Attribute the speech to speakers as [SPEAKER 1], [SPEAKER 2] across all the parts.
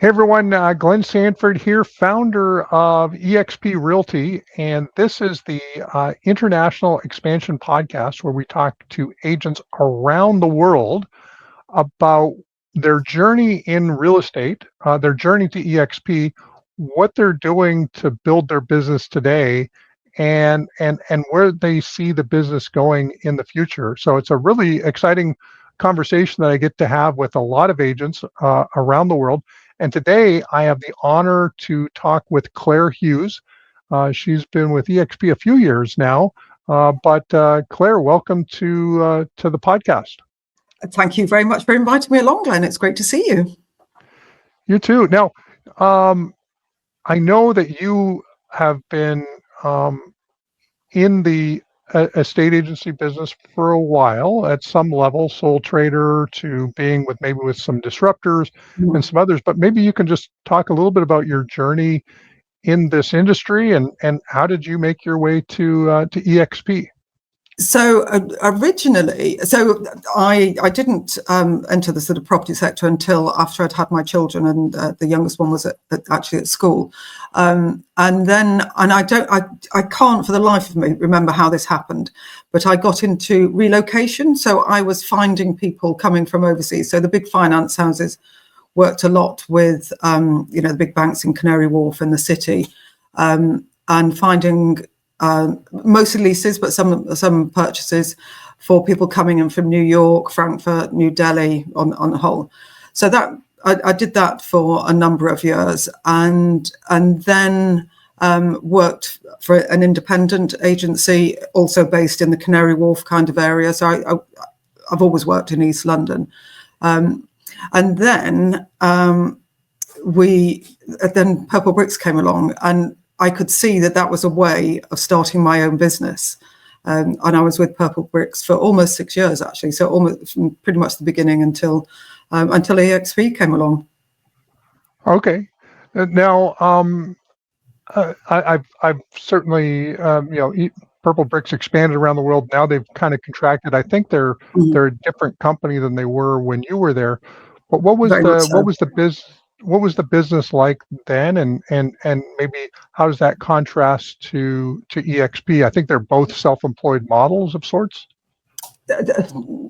[SPEAKER 1] Hey everyone, Glenn Sanford here, founder of eXp Realty, and this is the International Expansion Podcast where we talk to agents around the world about their journey in real estate, their journey to eXp, what they're doing to build their business today, and where they see the business going in the future. So it's a really exciting conversation that I get to have with a lot of agents around the world. And today I have the honor to talk with Claire Hughes. She's been with eXp a few years now, but Claire, welcome to the podcast.
[SPEAKER 2] Thank you very much for inviting me along, Glenn. It's great to see you.
[SPEAKER 1] You too. Now, I know that you have been in the estate agency business for a while at some level, sole trader to being with some disruptors and some others, but maybe you can just talk a little bit about your journey in this industry and how did you make your way to eXp?
[SPEAKER 2] So originally, I didn't enter the sort of property sector until after I'd had my children, and the youngest one was actually at school. And I can't for the life of me remember how this happened, but I got into relocation. So I was finding people coming from overseas. So the big finance houses worked a lot with the big banks in Canary Wharf and the city, and finding mostly leases, but some purchases for people coming in from New York, Frankfurt, New Delhi on the whole. So that I did that for a number of years, and then worked for an independent agency, also based in the Canary Wharf kind of area. So I've always worked in East London, and then then Purple Bricks came along, and I could see that was a way of starting my own business. And I was with Purple Bricks for almost 6 years, actually. So almost from pretty much the beginning until eXp came along.
[SPEAKER 1] Okay. Now, I've certainly, Purple Bricks expanded around the world. Now they've kind of contracted. I think they're a different company than they were when you were there. But what was the business like then, and maybe how does that contrast to eXp? I think they're both self-employed models of sorts.
[SPEAKER 2] On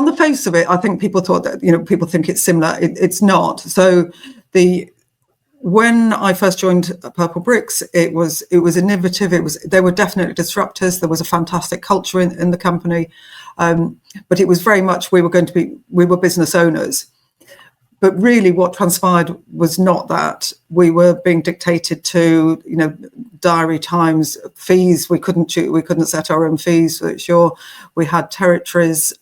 [SPEAKER 2] the face of it, I think people thought that people think it's similar. It's not. So when I first joined Purple Bricks, it was innovative. They were definitely disruptors. There was a fantastic culture in the company, but it was very much we were business owners. But really what transpired was not that. We were being dictated to, diary times, fees. We couldn't set our own fees. Sure, we had territories.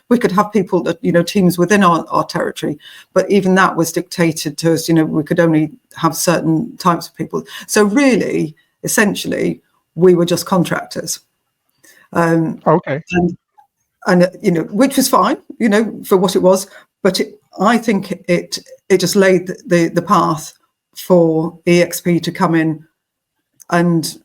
[SPEAKER 2] We could have people that, teams within our territory. But even that was dictated to us. We could only have certain types of people. So really, essentially, we were just contractors.
[SPEAKER 1] Okay.
[SPEAKER 2] And which was fine, for what it was. But I think it just laid the path for eXp to come in and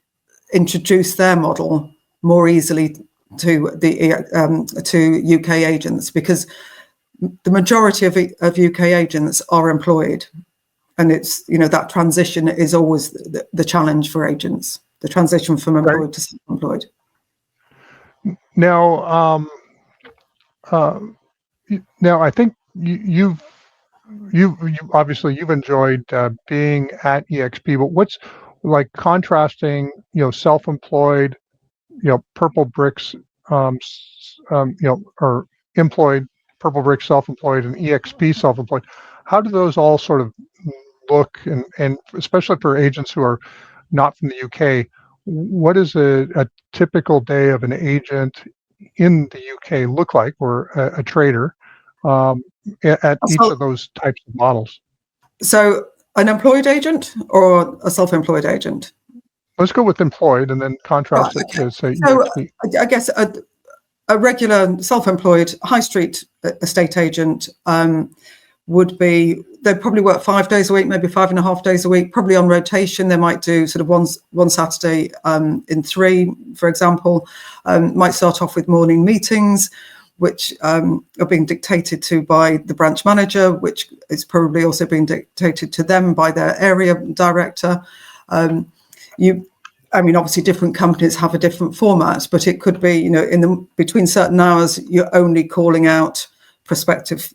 [SPEAKER 2] introduce their model more easily to UK agents, because the majority of UK agents are employed, and it's that transition is always the challenge for agents, the transition from employed to self-employed.
[SPEAKER 1] Now, I think you've obviously you've enjoyed being at eXp, but what's like contrasting, self-employed, Purple Bricks, or employed Purple Bricks self-employed and eXp self-employed? How do those all sort of look, and especially for agents who are not from the UK, what does a typical day of an agent in the UK look like, or a trader? At each of those types of models.
[SPEAKER 2] So an employed agent or a self-employed agent?
[SPEAKER 1] Let's go with employed and then contrast it to, say,
[SPEAKER 2] so
[SPEAKER 1] eXp.
[SPEAKER 2] I guess a regular self-employed high street estate agent they'd probably work 5 days a week, maybe 5.5 days a week, probably on rotation. They might do sort of one Saturday in 3, for example. Might start off with morning meetings. which are being dictated to by the branch manager, which is probably also being dictated to them by their area director. Obviously different companies have a different format, but it could be, between certain hours, you're only calling out prospective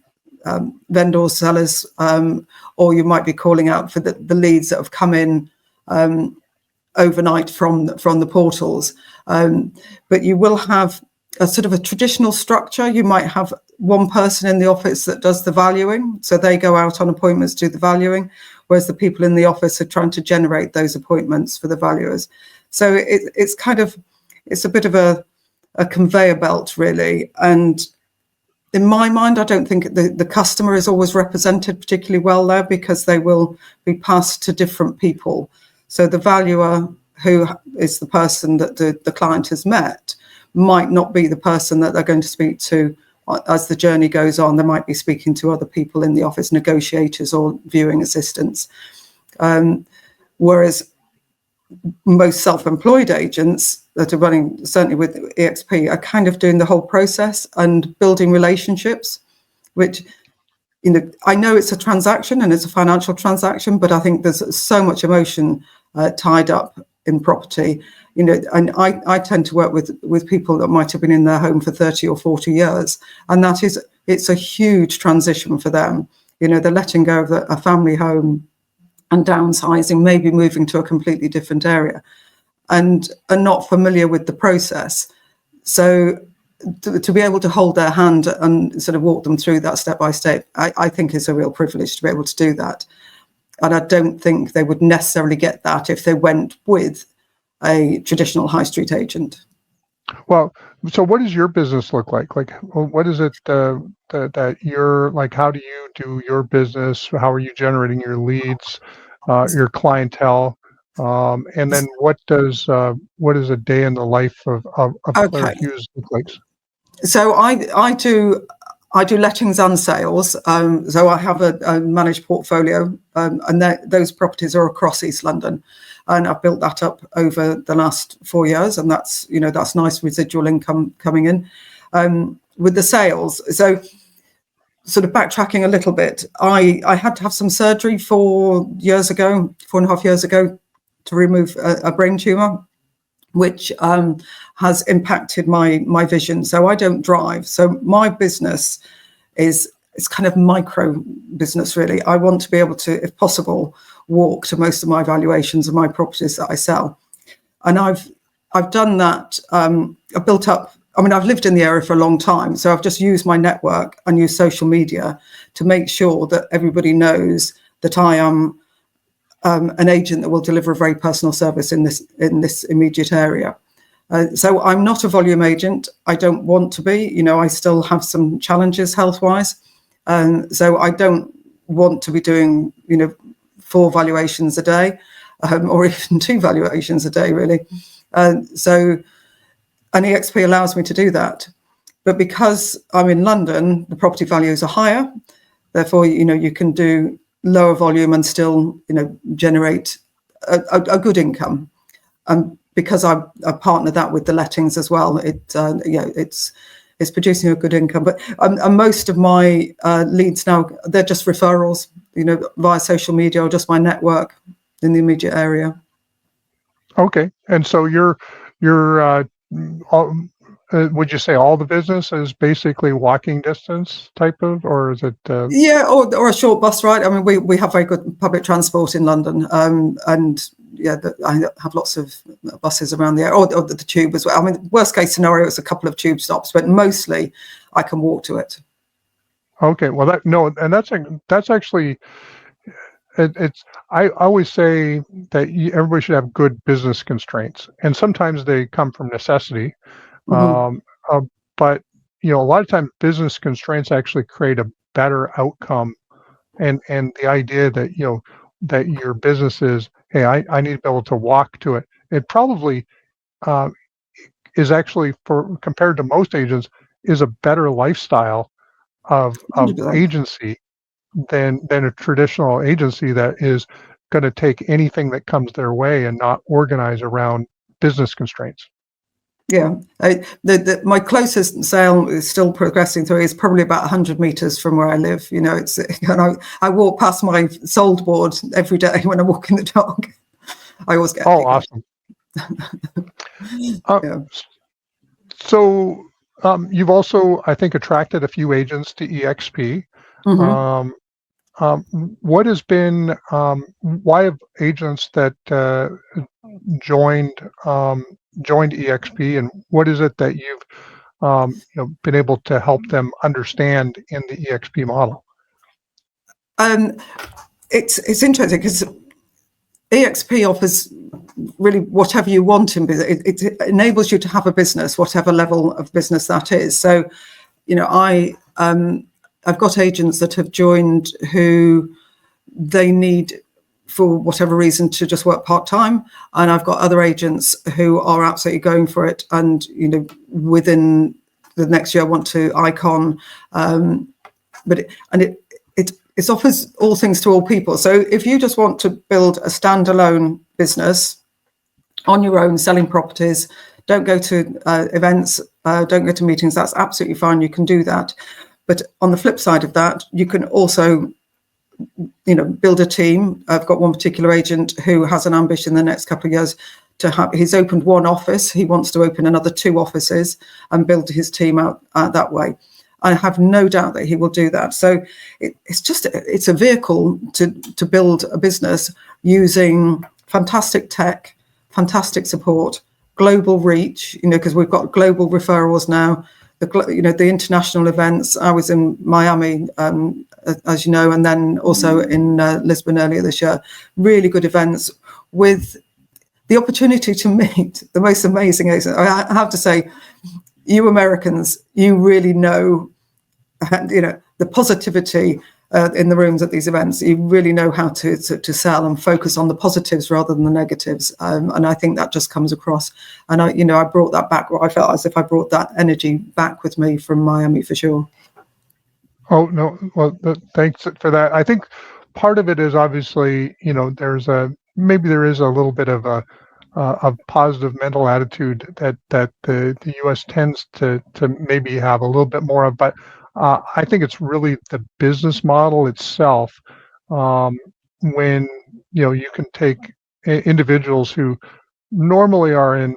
[SPEAKER 2] vendors, sellers, or you might be calling out for the leads that have come in overnight from the portals. But you will have a sort of a traditional structure. You might have one person in the office that does the valuing, so they go out on appointments, do the valuing, whereas the people in the office are trying to generate those appointments for the valuers. So it's a bit of a conveyor belt, really. And in my mind, I don't think the customer is always represented particularly well there, because they will be passed to different people. So the valuer, who is the person that the client has met, might not be the person that they're going to speak to as the journey goes on. They might be speaking to other people in the office, negotiators or viewing assistants. Whereas most self-employed agents that are running, certainly with EXP, are kind of doing the whole process and building relationships, which, I know it's a transaction and it's a financial transaction, but I think there's so much emotion tied up in property, and I tend to work with people that might have been in their home for 30 or 40 years. And it's a huge transition for them. They're letting go of a family home and downsizing, maybe moving to a completely different area, and are not familiar with the process. So to be able to hold their hand and sort of walk them through that step by step, I think is a real privilege to be able to do that. And I don't think they would necessarily get that if they went with a traditional high street agent.
[SPEAKER 1] Well, so what does your business look like? Like, what is it that you're like? How do you do your business? How are you generating your leads, your clientele? And then what is a day in the life of Claire Hughes look like?
[SPEAKER 2] So I do lettings and sales. So I have a managed portfolio, and those properties are across East London, and I've built that up over the last 4 years, and that's nice residual income coming in. With the sales, so sort of backtracking a little bit, I had to have some surgery 4.5 years ago, to remove a brain tumor, which has impacted my vision. So I don't drive. So my business is kind of micro business, really. I want to be able to, if possible, walk to most of my valuations of my properties that I sell. And I've done that. I've built up, I've lived in the area for a long time, so I've just used my network and used social media to make sure that everybody knows that I am an agent that will deliver a very personal service in this immediate area. So I'm not a volume agent. I don't want to be. I still have some challenges health-wise, so I don't want to be doing 4 valuations a day, or even 2 valuations a day, really. So an EXP allows me to do that, but because I'm in London, the property values are higher. Therefore, you can do lower volume and still, generate a good income. And because I partner that with the lettings as well, it's producing a good income. But most of my leads now, they're just referrals, via social media or just my network in the immediate area.
[SPEAKER 1] Okay, and so would you say all the business is basically walking distance type of, or is it?
[SPEAKER 2] Yeah, or a short bus ride. We have very good public transport in London, and I have lots of buses around the area, or the tube as well. Worst case scenario is a couple of tube stops, but mostly I can walk to it.
[SPEAKER 1] Okay, well that's actually. I always say that everybody should have good business constraints, and sometimes they come from necessity.
[SPEAKER 2] Mm-hmm.
[SPEAKER 1] But a lot of times business constraints actually create a better outcome, and the idea that that your business is, hey, I need to be able to walk to it. It probably is actually, for compared to most agents, is a better lifestyle of agency than a traditional agency that is going to take anything that comes their way and not organize around business constraints.
[SPEAKER 2] Yeah, my closest sale is still progressing through. Is probably about 100 meters from where I live. You know, and I walk past my sold board every day when I'm walking the dog. I always get.
[SPEAKER 1] Oh, awesome.
[SPEAKER 2] Yeah.
[SPEAKER 1] So you've also, I think, attracted a few agents to EXP.
[SPEAKER 2] Mm-hmm.
[SPEAKER 1] What has been, why have agents that joined joined EXP, and what is it that you've been able to help them understand in the EXP model?
[SPEAKER 2] It's interesting because EXP offers really whatever you want in business. It enables you to have a business, whatever level of business that is. So, you know, I've got agents that have joined who they need, for whatever reason, to just work part-time, and I've got other agents who are absolutely going for it, and you know, within the next year want to icon, but it offers all things to all people. So if you just want to build a standalone business on your own, selling properties, don't go to events, don't go to meetings, that's absolutely fine, you can do that. But on the flip side of that, you can also, you know, build a team. I've got one particular agent who has an ambition in the next couple of years to have, he's opened one office, he wants to open another 2 offices and build his team out that way. I have no doubt that he will do that. So it's a vehicle to build a business using fantastic tech, fantastic support, global reach, you know, because we've got global referrals now, the international events. I was in Miami, as you know, and then also in Lisbon earlier this year. Really good events with the opportunity to meet the most amazing agents. I have to say, you Americans, you really know, you know, the positivity in the rooms at these events. You really know how to sell and focus on the positives rather than the negatives, and I think that just comes across. And I brought that back. I felt as if I brought that energy back with me from Miami for sure.
[SPEAKER 1] Oh no, well, thanks for that. I think part of it is obviously, you know, there is a little bit of a positive mental attitude that the U.S. tends to maybe have a little bit more of, but I think it's really the business model itself. When you can take individuals who normally are in,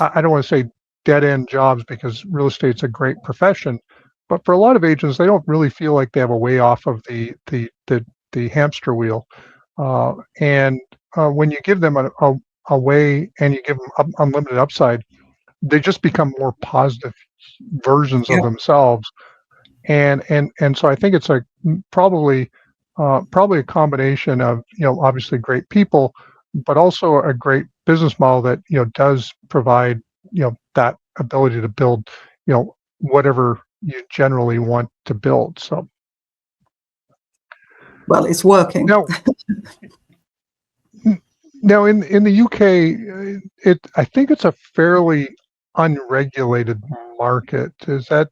[SPEAKER 1] I don't want to say dead end jobs because real estate's a great profession, but for a lot of agents, they don't really feel like they have a way off of the hamster wheel. And when you give them a way and you give them unlimited upside, they just become more positive versions of themselves. And so I think it's probably a combination of, obviously great people, but also a great business model that does provide that ability to build whatever you generally want to build. So,
[SPEAKER 2] well, it's working.
[SPEAKER 1] Now in the UK, I think it's a fairly unregulated market. Is that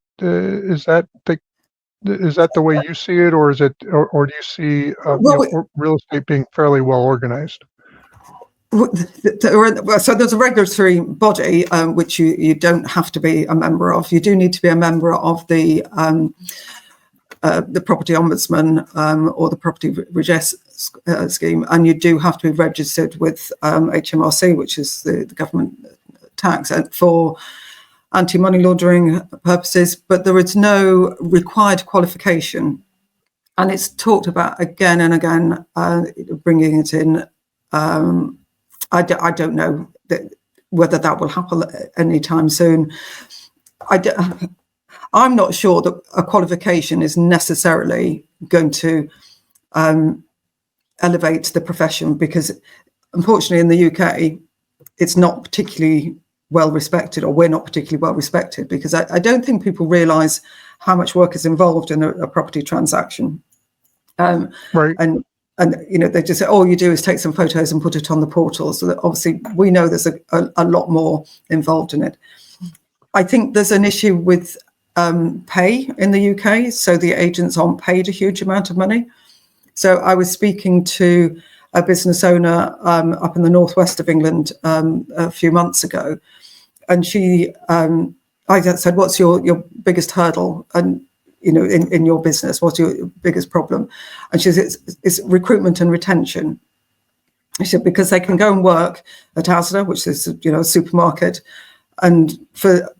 [SPEAKER 1] the way you see it, or is it, or do you see real estate being fairly well organized?
[SPEAKER 2] So there's a regulatory body which you don't have to be a member of. You do need to be a member of the property ombudsman or the property redress scheme, and you do have to be registered with HMRC, which is the government tax, for anti-money laundering purposes, but there is no required qualification, and it's talked about again and again, bringing it in. I don't know whether that will happen anytime soon. I'm not sure that a qualification is necessarily going to elevate the profession, because unfortunately in the UK, it's not particularly well respected, or we're not particularly well respected, because I don't think people realise how much work is involved in a property transaction.
[SPEAKER 1] Right.
[SPEAKER 2] And they just say, all you do is take some photos and put it on the portal. So that obviously we know there's a lot more involved in it. I think there's an issue with pay in the UK. So the agents aren't paid a huge amount of money. So I was speaking to a business owner up in the northwest of England a few months ago, she, I said, what's your biggest hurdle? And, in your business, what's your biggest problem? And she said, it's recruitment and retention. She said, because they can go and work at Asda, which is, a supermarket, and for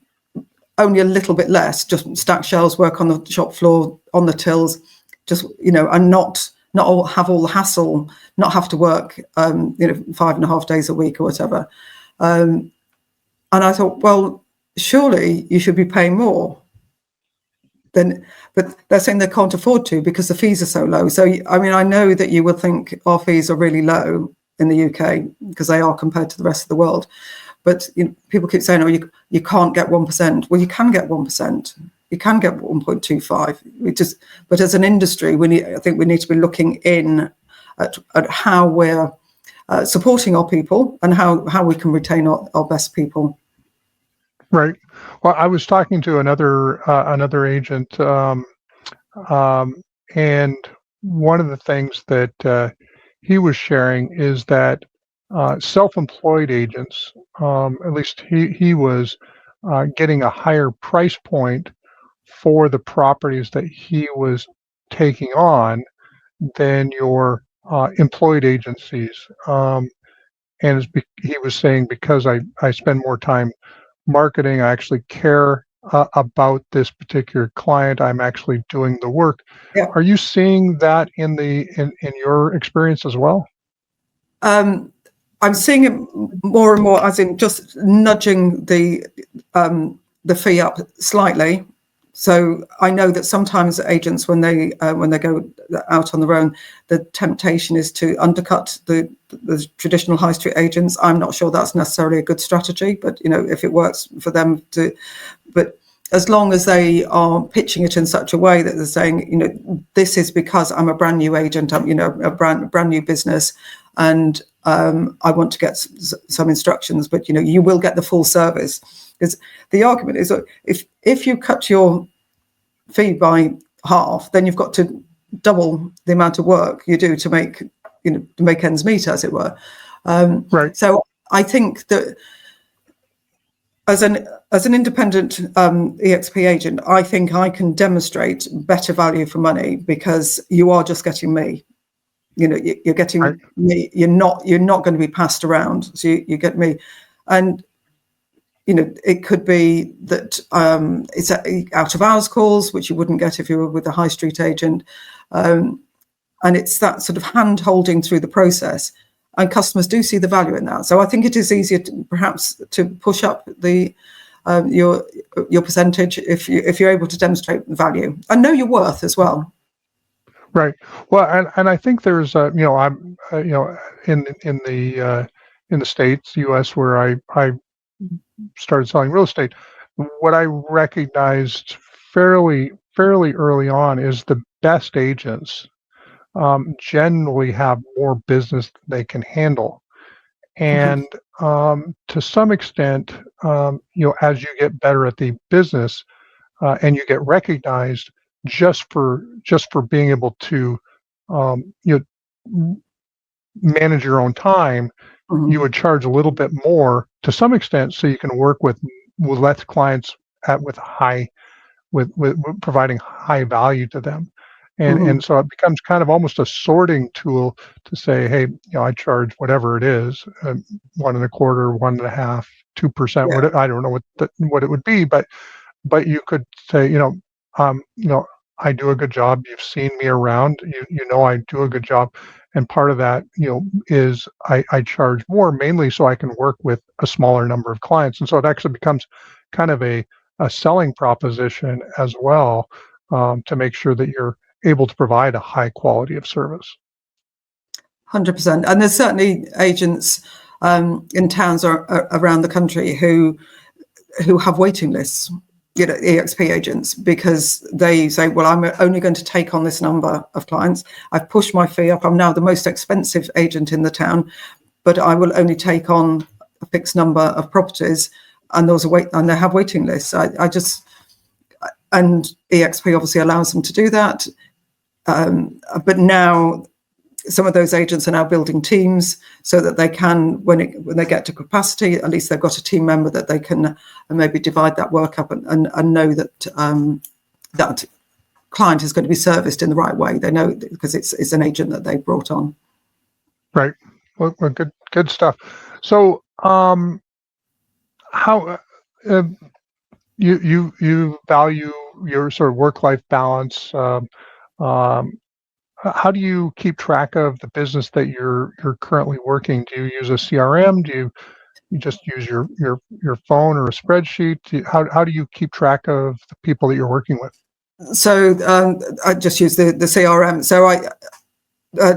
[SPEAKER 2] only a little bit less, just stack shelves, work on the shop floor, on the tills, just, and not have all the hassle, not have to work, 5.5 days a week or whatever. And I thought, well, surely you should be paying more. But they're saying they can't afford to because the fees are so low. So, I know that you would think our fees are really low in the UK because they are compared to the rest of the world. But people keep saying, oh, you can't get 1%. Well, you can get 1%. You can get 1.25. But as an industry, I think we need to be looking in at how we're supporting our people and how we can retain our best people.
[SPEAKER 1] Right. Well, I was talking to another agent, and one of the things that he was sharing is that self-employed agents, at least he was getting a higher price point for the properties that he was taking on than your employed agencies. And he was saying, because I spend more time marketing, I actually care about this particular client. I'm actually doing the work.
[SPEAKER 2] Yeah.
[SPEAKER 1] Are you seeing that in your experience as well?
[SPEAKER 2] I'm seeing it more and more, as in just nudging the fee up slightly. So I know that sometimes agents, when they go out on their own, the temptation is to undercut the traditional high street agents. I'm not sure that's necessarily a good strategy, but if it works for them to, but as long as they are pitching it in such a way that they're saying, this is because I'm a brand new agent, I'm a brand new business, and I want to get some instructions, but you will get the full service. Because the argument is that if you cut your fee by half, then you've got to double the amount of work you do to make ends meet, as it were.
[SPEAKER 1] Right.
[SPEAKER 2] So I think that as an independent EXP agent, I think I can demonstrate better value for money because you are just getting me. You're getting
[SPEAKER 1] Right.
[SPEAKER 2] me. You're not going to be passed around. So you get me, and it could be that it's out of hours calls, which you wouldn't get if you were with a high street agent, and it's that sort of hand holding through the process, and customers do see the value in that. So I think it is easier perhaps to push up the your percentage if you're able to demonstrate value and know your worth as well.
[SPEAKER 1] Right. Well, and I think there's I'm in the States, US, where I started selling real estate. What I recognized fairly early on is the best agents generally have more business than they can handle, and to some extent, as you get better at the business and you get recognized just for being able to manage your own time, you would charge a little bit more to some extent, so you can work with less clients with providing high value to them. And so it becomes kind of almost a sorting tool to say, hey, I charge whatever it is, 1.25%, 1.5%, 2%.
[SPEAKER 2] Yeah.
[SPEAKER 1] I don't know what it would be, but you could say, I do a good job. You've seen me around. I do a good job, and part of that, is I charge more, mainly so I can work with a smaller number of clients, and so it actually becomes kind of a selling proposition as well, to make sure that you're able to provide a high quality of service.
[SPEAKER 2] 100%. And there's certainly agents in towns around the country who have waiting lists, EXP agents, because they say, well, I'm only going to take on this number of clients. I've pushed my fee up. I'm now the most expensive agent in the town, but I will only take on a fixed number of properties. And they have waiting lists. And EXP obviously allows them to do that. But now some of those agents are now building teams so that they can, when they get to capacity, at least they've got a team member that they can maybe divide that work up and know that that client is going to be serviced in the right way. They know because it's an agent that they brought on.
[SPEAKER 1] Right. Well, good stuff. So, how you value your sort of work-life balance? How do you keep track of the business that you're currently working? Do you use a CRM? Do you just use your phone or a spreadsheet? How do you keep track of the people that you're working with?
[SPEAKER 2] So I just use the CRM. So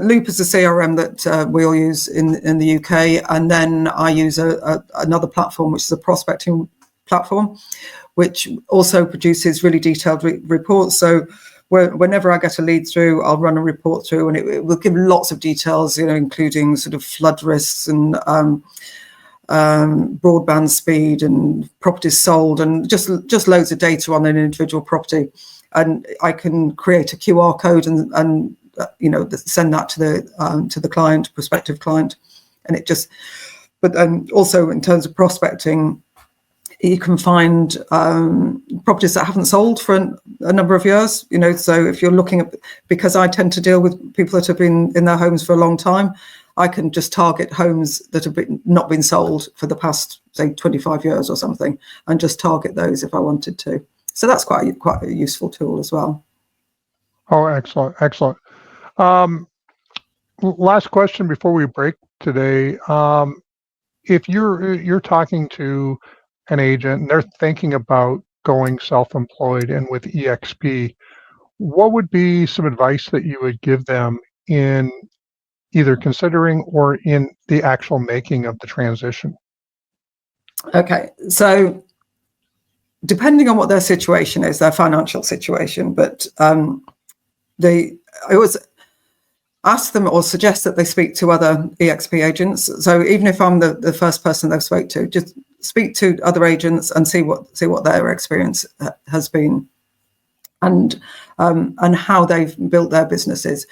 [SPEAKER 2] Loop is the CRM that we all use in the UK, and then I use another platform, which is a prospecting platform, which also produces really detailed reports. So whenever I get a lead through, I'll run a report through, and it will give lots of details, including sort of flood risks and broadband speed and properties sold, and just loads of data on an individual property. And I can create a QR code and send that to the client, prospective client, and it just. But also in terms of prospecting, you can find properties that haven't sold for a number of years. So if you're looking at, because I tend to deal with people that have been in their homes for a long time, I can just target homes that have not been sold for the past, say, 25 years or something, and just target those if I wanted to. So that's quite a useful tool as well.
[SPEAKER 1] Oh, excellent. Last question before we break today. If you're talking to an agent and they're thinking about going self-employed and with EXP, what would be some advice that you would give them in either considering or in the actual making of the transition?
[SPEAKER 2] Okay, so depending on what their situation is, their financial situation, but I always ask them or suggest that they speak to other EXP agents. So even if I'm the first person they've spoke to, just speak to other agents and see what their experience has been, and how they've built their businesses,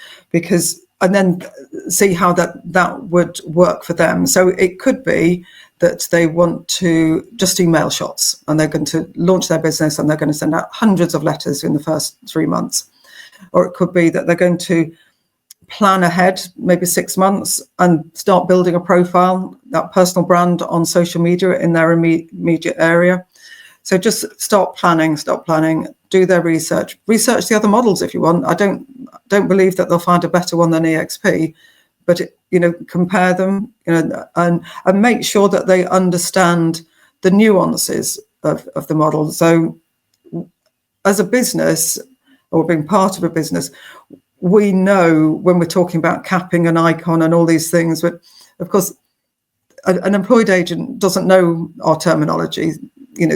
[SPEAKER 2] and then see how that would work for them. So it could be that they want to just email shots and they're going to launch their business and they're going to send out hundreds of letters in the first 3 months. Or it could be that they're going to plan ahead, maybe 6 months, and start building a profile, that personal brand on social media in their immediate area. So just start planning, do their research the other models if you want. I don't believe that they'll find a better one than EXP, but compare them, and make sure that they understand the nuances of the model. So as a business, or being part of a business, we know when we're talking about capping an icon and all these things, but of course an employed agent doesn't know our terminology,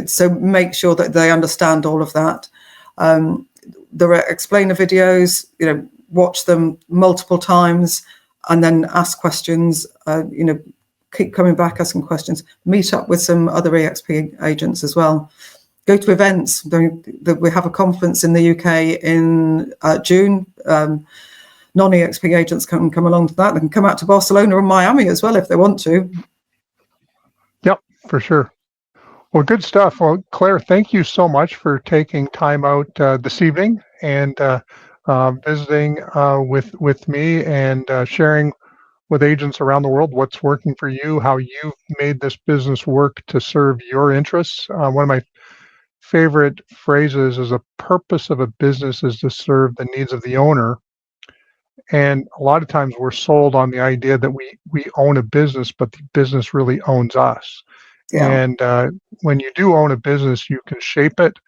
[SPEAKER 2] so make sure that they understand all of that. There are explainer videos, watch them multiple times and then ask questions, keep coming back, asking questions, meet up with some other EXP agents as well. Go to events. We have a conference in the UK in June. Non-EXP agents can come along to that. They can come out to Barcelona or Miami as well if they want to.
[SPEAKER 1] Yep, for sure. Well, good stuff. Well, Claire, thank you so much for taking time out this evening and visiting with me and sharing with agents around the world what's working for you, how you've made this business work to serve your interests. One of my favorite phrases is the purpose of a business is to serve the needs of the owner. And a lot of times we're sold on the idea that we own a business, but the business really owns us. Yeah. And when you do own a business, you can shape it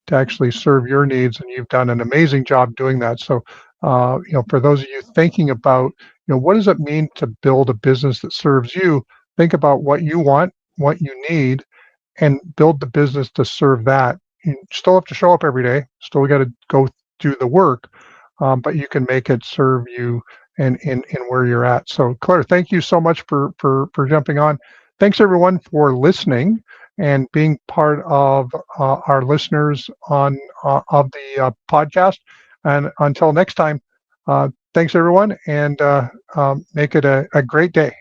[SPEAKER 1] to actually serve your needs, and you've done an amazing job doing that. So, for those of you thinking about, what does it mean to build a business that serves you? Think about what you want, what you need, and build the business to serve that. You still have to show up every day. Still got to go do the work, but you can make it serve you and in where you're at. So, Claire, thank you so much for jumping on. Thanks everyone for listening and being part of our listeners of the podcast. And until next time, Thanks, everyone, and make it a great day.